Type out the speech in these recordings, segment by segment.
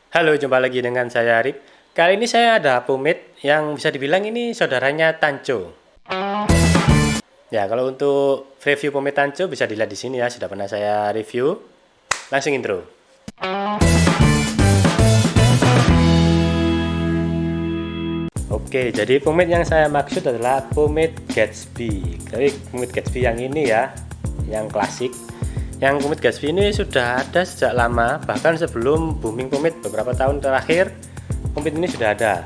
Halo, jumpa lagi dengan saya Arif. Kali ini saya ada pomade yang bisa dibilang ini saudaranya Tancho. Ya, kalau untuk review pomade Tancho bisa dilihat di sini ya, sudah pernah saya review. Langsung intro. Oke, jadi pomade yang saya maksud adalah pomade Gatsby. Jadi pomade Gatsby yang ini ya, yang klasik. Yang pomade Gatsby ini sudah ada sejak lama, bahkan sebelum booming pomade beberapa tahun terakhir, pomade ini sudah ada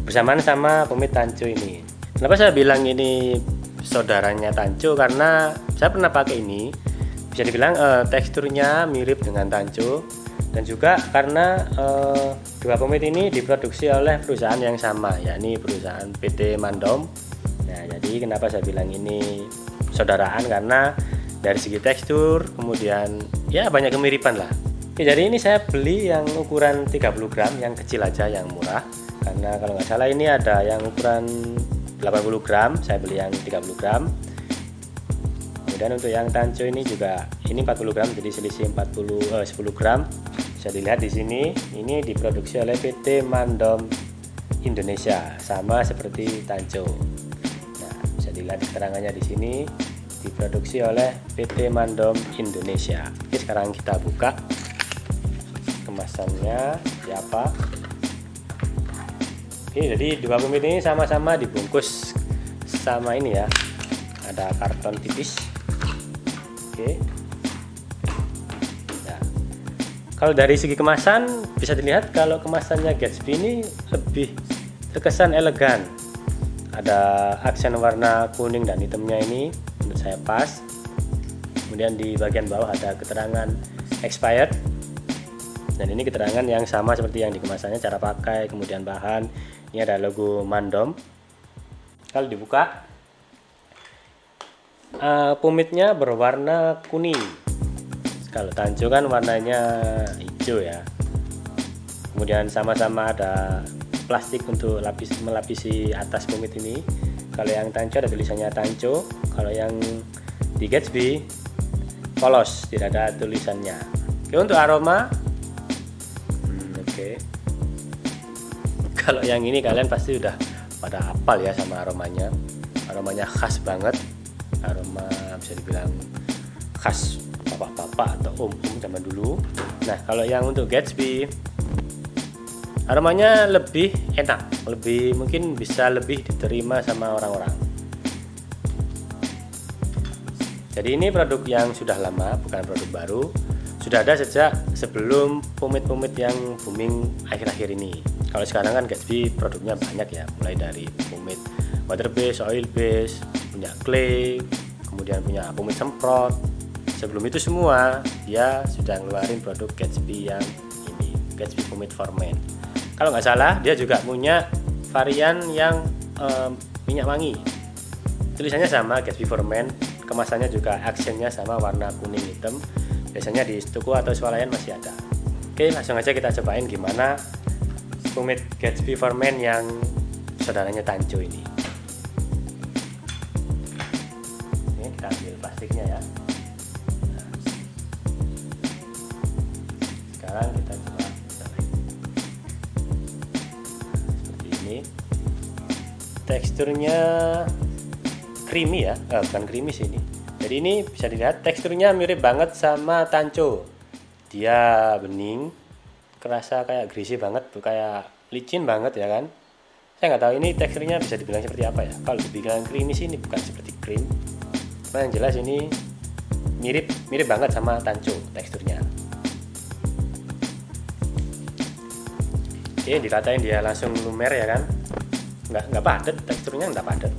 bersamaan sama pomade Tancho ini. Kenapa saya bilang ini saudaranya Tancho? Karena saya pernah pakai ini, bisa dibilang teksturnya mirip dengan Tancho, dan juga karena dua pomade ini diproduksi oleh perusahaan yang sama, yakni perusahaan PT Mandom. Nah, jadi kenapa saya bilang ini saudaraan, karena dari segi tekstur, kemudian ya banyak kemiripan lah. Oke, jadi ini saya beli yang ukuran 30 gram, yang kecil aja, yang murah. Karena kalau nggak salah ini ada yang ukuran 80 gram, saya beli yang 30 gram. Kemudian untuk yang Tancho ini juga, ini 40 gram, jadi selisih 10 gram. Bisa dilihat di sini, ini diproduksi oleh PT Mandom Indonesia, sama seperti Tancho. Nah, bisa dilihat keterangannya di sini, diproduksi oleh PT Mandom Indonesia. Oke, sekarang kita buka kemasannya siapa. Oke, jadi dua pomade ini sama-sama dibungkus sama ini ya, ada karton tipis. Oke. Nah, kalau dari segi kemasan bisa dilihat kalau kemasannya Gatsby ini lebih terkesan elegan. Ada aksen warna kuning dan hitamnya ini menurut saya pas. Kemudian di bagian bawah ada keterangan expired, dan ini keterangan yang sama seperti yang di kemasannya, cara pakai, kemudian bahan. Ini ada logo Mandom. Kalau dibuka, pomade-nya berwarna kuning. Kalau Tancho kan warnanya hijau ya. Kemudian sama-sama ada plastik untuk melapisi atas pomade ini. Kalau yang Tancho ada tulisannya Tancho, kalau yang di Gatsby polos, tidak ada tulisannya. Oke, untuk aroma, oke. Kalau yang ini kalian pasti udah pada hafal ya sama aromanya. Aromanya khas banget, aroma bisa dibilang khas bapak-bapak atau om-om zaman dulu. Nah, kalau yang untuk Gatsby, aromanya lebih enak, lebih mungkin bisa lebih diterima sama orang-orang. Jadi ini produk yang sudah lama, bukan produk baru. Sudah ada sejak sebelum pomade-pomade yang booming akhir-akhir ini. Kalau sekarang kan Gatsby produknya banyak ya, mulai dari pomade water base, oil base, punya clay, kemudian punya pomade semprot. Sebelum itu semua dia sudah ngeluarin produk Gatsby yang ini, Gatsby Pomade for Men. Kalau nggak salah dia juga punya varian yang minyak wangi, tulisannya sama Gatsby for Men, kemasannya juga aksennya sama warna kuning hitam. Biasanya di toko atau swalayan masih ada. Oke, langsung aja kita cobain gimana pomade Gatsby for Men yang saudaranya Tancho ini. Ini kita ambil plastiknya ya. Nah, sekarang kita coba seperti ini. Teksturnya creamy ya, bukan creamy sih ini. Jadi ini bisa dilihat teksturnya mirip banget sama Tancho. Dia bening, kerasa kayak greasy banget, tuh kayak licin banget ya kan. Saya nggak tahu ini teksturnya bisa dibilang seperti apa ya. Kalau dibilang creamy sih ini bukan seperti cream. Nah, yang jelas ini mirip banget sama Tancho teksturnya. Oke, diratain dia langsung lumer ya kan. Nggak padat, teksturnya nggak padat.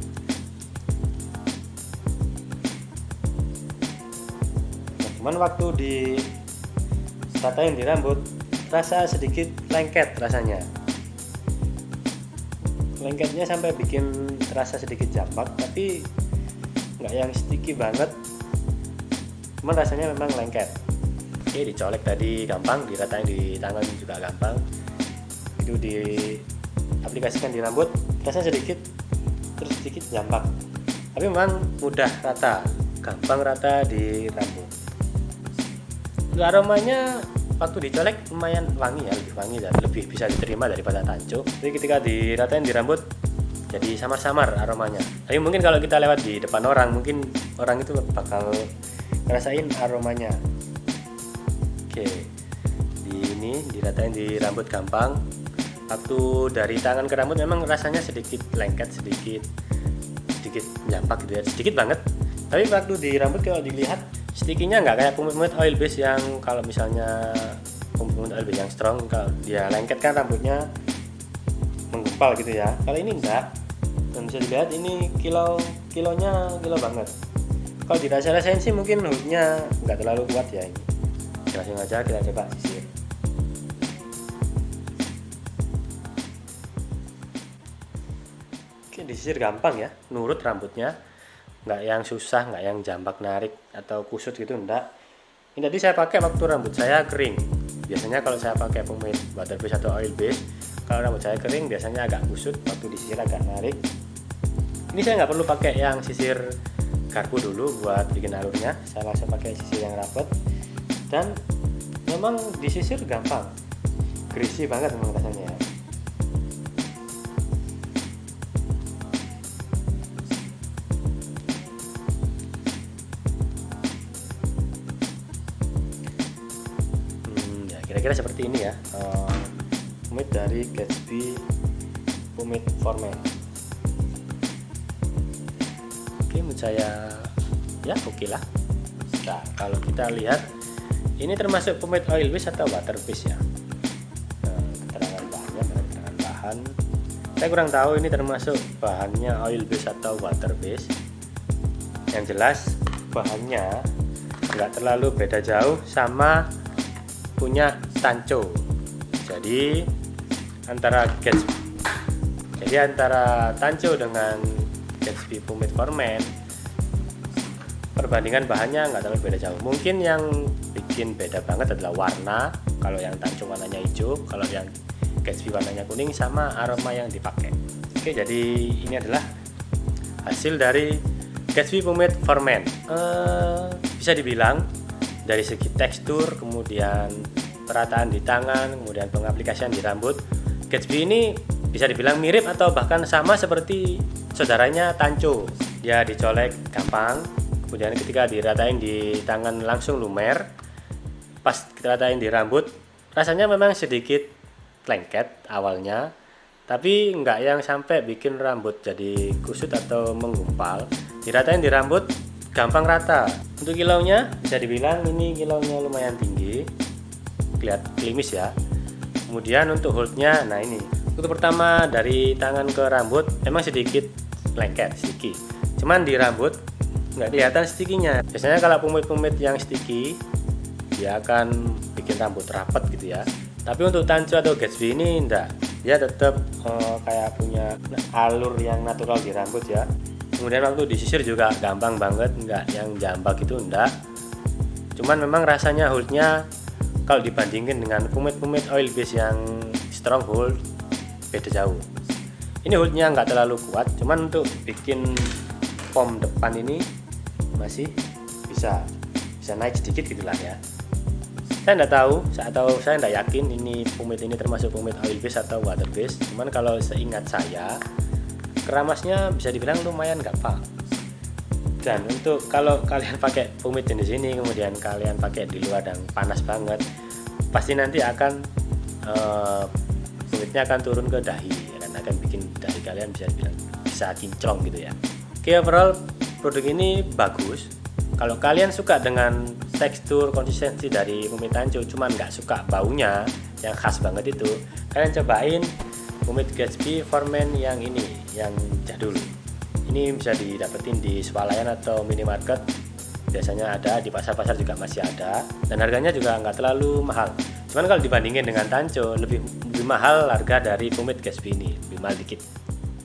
Cuman waktu diratain di rambut rasa sedikit lengket rasanya. Lengketnya sampai bikin terasa sedikit jambak, tapi nggak yang sticky banget. Cuman rasanya memang lengket. Oke, dicolek tadi gampang, diratain di tangan juga gampang. Itu diaplikasikan di rambut rasa sedikit terus sedikit jambak. Tapi memang mudah rata, gampang rata di rambut. Aromanya waktu dicolek lumayan wangi ya, lebih wangi dan lebih bisa diterima daripada tanco. Jadi ketika diratain di rambut jadi samar-samar aromanya. Tapi mungkin kalau kita lewat di depan orang, mungkin orang itu bakal ngerasain aromanya. Oke, ini diratain di rambut gampang. Waktu dari tangan ke rambut memang rasanya sedikit lengket, sedikit jampak gitu ya, sedikit banget. Tapi waktu di rambut kalau dilihat stikinya nggak kayak pomade oil base yang kalau misalnya pomade oil base yang strong, kalau dia lengket kan rambutnya menggumpal gitu ya. Kalau ini enggak, dan bisa dilihat ini kilonya kilo banget. Kalau dirasa-rasain sih mungkin hoodnya nggak terlalu kuat ya ini. Langsung aja kita coba sisir. Oke, disisir gampang ya, nurut rambutnya, nggak yang susah, nggak yang jambak narik atau kusut gitu, enggak. Ini tadi saya pakai waktu rambut saya kering. Biasanya kalau saya pakai pomade water base atau oil base, kalau rambut saya kering biasanya agak kusut, waktu disisir agak narik. Ini saya nggak perlu pakai yang sisir garpu dulu buat bikin alurnya, saya langsung pakai sisir yang rapet, dan memang disisir gampang, greasy banget memang rasanya ya. Kira-kira seperti ini ya, pomade dari Gatsby Pomade for Men. Oke, menurut saya ya oke lah. Nah, kalau kita lihat ini termasuk pomade oil base atau water base ya. Keterangan bahan saya kurang tahu ini termasuk bahannya oil base atau water base. Yang jelas bahannya nggak terlalu beda jauh sama punya tanco. Jadi antara tanco dengan Gatsby Pomade for Men, perbandingan bahannya nggak terlalu beda jauh. Mungkin yang bikin beda banget adalah warna. Kalau yang tanco warnanya hijau, kalau yang Gatsby warnanya kuning, sama aroma yang dipakai. Oke, jadi ini adalah hasil dari Gatsby Pomade for Men. Bisa dibilang dari segi tekstur, kemudian perataan di tangan, kemudian pengaplikasian di rambut, Gatsby ini bisa dibilang mirip atau bahkan sama seperti saudaranya tanco. Dia dicolek gampang, kemudian ketika diratain di tangan langsung lumer. Pas kita ratain di rambut rasanya memang sedikit lengket awalnya, tapi nggak yang sampai bikin rambut jadi kusut atau menggumpal. Diratain di rambut gampang rata. Untuk kilaunya bisa dibilang ini kilaunya lumayan tinggi, lihat klimis ya. Kemudian untuk holdnya, nah ini untuk pertama dari tangan ke rambut memang sedikit lengket, sticky. Cuman di rambut nggak kelihatan stikinya. Biasanya kalau pomade yang sticky dia akan bikin rambut rapat gitu ya. Tapi untuk tanco atau Gatsby ini enggak, dia tetap kayak punya alur yang natural di rambut ya. Kemudian waktu disisir juga gampang banget, enggak yang jambak itu enggak. Cuman memang rasanya holdnya kalau dibandingin dengan pomade oil base yang strong hold beda jauh. Ini holdnya enggak terlalu kuat, cuman untuk bikin pom depan ini masih bisa naik sedikit gitulah ya. Saya enggak tahu, saya enggak yakin ini pomade ini termasuk pomade oil base atau water base. Cuman kalau seingat saya keramasnya bisa dibilang lumayan gampang. Dan untuk kalau kalian pakai pomade jenis ini kemudian kalian pakai di luar dan panas banget, pasti nanti akan pomade-nya akan turun ke dahi dan akan bikin dahi kalian bisa kinclong gitu ya. Oke, overall produk ini bagus. Kalau kalian suka dengan tekstur konsistensi dari pomade tanco cuman nggak suka baunya yang khas banget itu, kalian cobain pomade Gatsby for Men yang ini, yang jadul. Ini bisa didapetin di swalayan atau minimarket, biasanya ada di pasar-pasar juga masih ada, dan harganya juga nggak terlalu mahal. Cuman kalau dibandingin dengan tanco lebih mahal harga dari pomade Gatsby ini, lebih mahal dikit.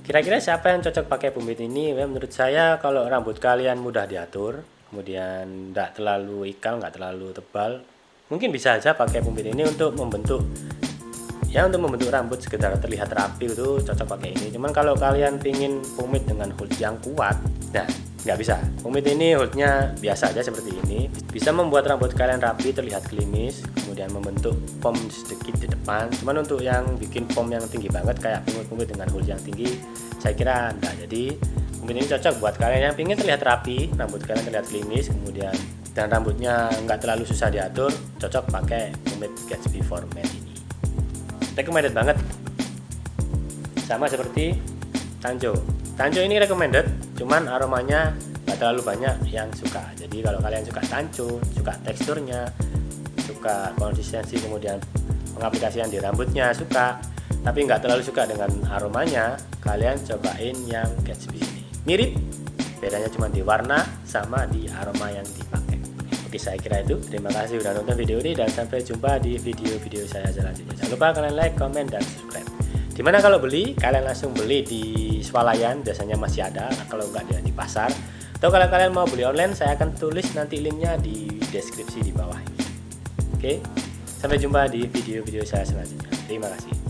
Kira-kira siapa yang cocok pakai pomade ini? Menurut saya kalau rambut kalian mudah diatur, kemudian nggak terlalu ikal, nggak terlalu tebal, mungkin bisa aja pakai pomade ini untuk membentuk rambut sekedar terlihat rapi, itu cocok pakai ini. Cuman kalau kalian pingin pomade dengan hold yang kuat, nah nggak bisa. Pomade ini holdnya biasa aja seperti ini, bisa membuat rambut kalian rapi, terlihat klimis, kemudian kemudian membentuk pom sedikit di depan. Cuman untuk yang bikin pom yang tinggi banget kayak kumit-kumit dengan hulu yang tinggi, saya kira enggak. Jadi kumit ini cocok buat kalian yang ingin terlihat rapi, rambut kalian terlihat klimis, kemudian dan rambutnya nggak terlalu susah diatur, cocok pakai kumit Gatsby for Men ini. Recommended banget. Sama seperti Tanjo. Tanjo ini recommended, cuman aromanya nggak terlalu banyak yang suka. Jadi kalau kalian suka Tanjo, suka teksturnya, suka konsistensi, kemudian pengaplikasian di rambutnya suka, tapi nggak terlalu suka dengan aromanya, kalian cobain yang Gatsby ini. Mirip, bedanya cuma di warna sama di aroma yang dipakai. Oke, saya kira itu. Terima kasih sudah nonton video ini dan sampai jumpa di video-video saya selanjutnya. Jangan lupa kalian like, comment, dan subscribe. Dimana kalau beli, kalian langsung beli di swalayan, biasanya masih ada, kalau nggak di pasar. Atau kalau kalian mau beli online, saya akan tulis nanti linknya di deskripsi di bawah ini. Oke, sampai jumpa di video-video saya selanjutnya. Terima kasih.